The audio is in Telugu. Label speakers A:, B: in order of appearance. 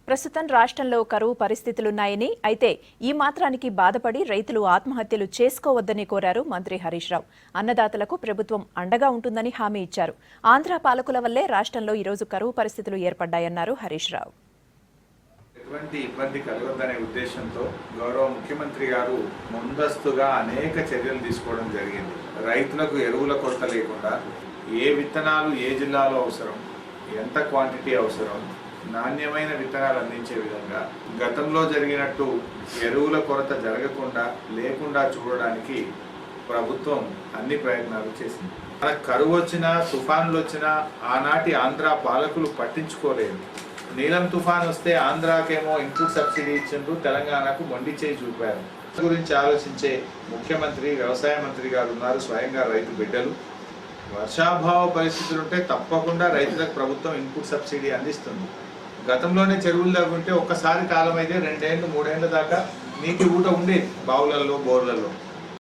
A: ప్రస్తుతం రాష్ట్రంలో కరువు పరిస్థితులున్నాయని, అయితే ఈ మాత్రానికి బాధపడి రైతులు ఆత్మహత్యలు చేసుకోవద్దని కోరారు మంత్రి హరీష్ రావు. అన్నదాతలకు ప్రభుత్వం అండగా ఉంటుందని హామీ ఇచ్చారు. ఆంధ్ర పాలకుల వల్లే రాష్ట్రంలో ఈరోజు కరువు పరిస్థితులు ఏర్పడ్డాయన్నారు హరీష్ రావు.
B: ఎటువంటి ఇబ్బంది కలగొద్దనే ఉద్దేశంతో గౌరవ ముఖ్యమంత్రి గారు ముందస్తుగా అనేక చర్యలు తీసుకోవడం జరిగింది. రైతులకు ఎరువుల కొరత లేకుండా ఏ విత్తనాలు ఏ జిల్లాలో అవసరం, ఎంత క్వాంటిటీ అవసరం, నాణ్యమైన విత్తనాలు అందించే విధంగా గతంలో జరిగినట్టు ఎరువుల కొరత జరగకుండా లేకుండా చూడడానికి ప్రభుత్వం అన్ని ప్రయత్నాలు చేసింది. మనకు కరువు వచ్చినా, తుఫానులు వచ్చినా ఆనాటి ఆంధ్ర పాలకులు పట్టించుకోలేదు. నీలం తుఫాన్ వస్తే ఆంధ్రాకేమో ఇన్పుట్ సబ్సిడీ ఇచ్చిండ్రు, తెలంగాణకు మొండి చేయి చూపారు. గురించి ఆలోచించే ముఖ్యమంత్రి, వ్యవసాయ మంత్రి గారు ఉన్నారు, స్వయంగా రైతు బిడ్డలు. వర్షాభావ పరిస్థితులు ఉంటే తప్పకుండా రైతులకు ప్రభుత్వం ఇన్పుట్ సబ్సిడీ అందిస్తుంది. గతంలోనే చెరువులు తగ్గుంటే ఒక్కసారి కాలం అయితే 2 ఏళ్ళు 3 ఏళ్ళ దాకా నీటి ఊట ఉండేది బావులలో, బోర్లలో.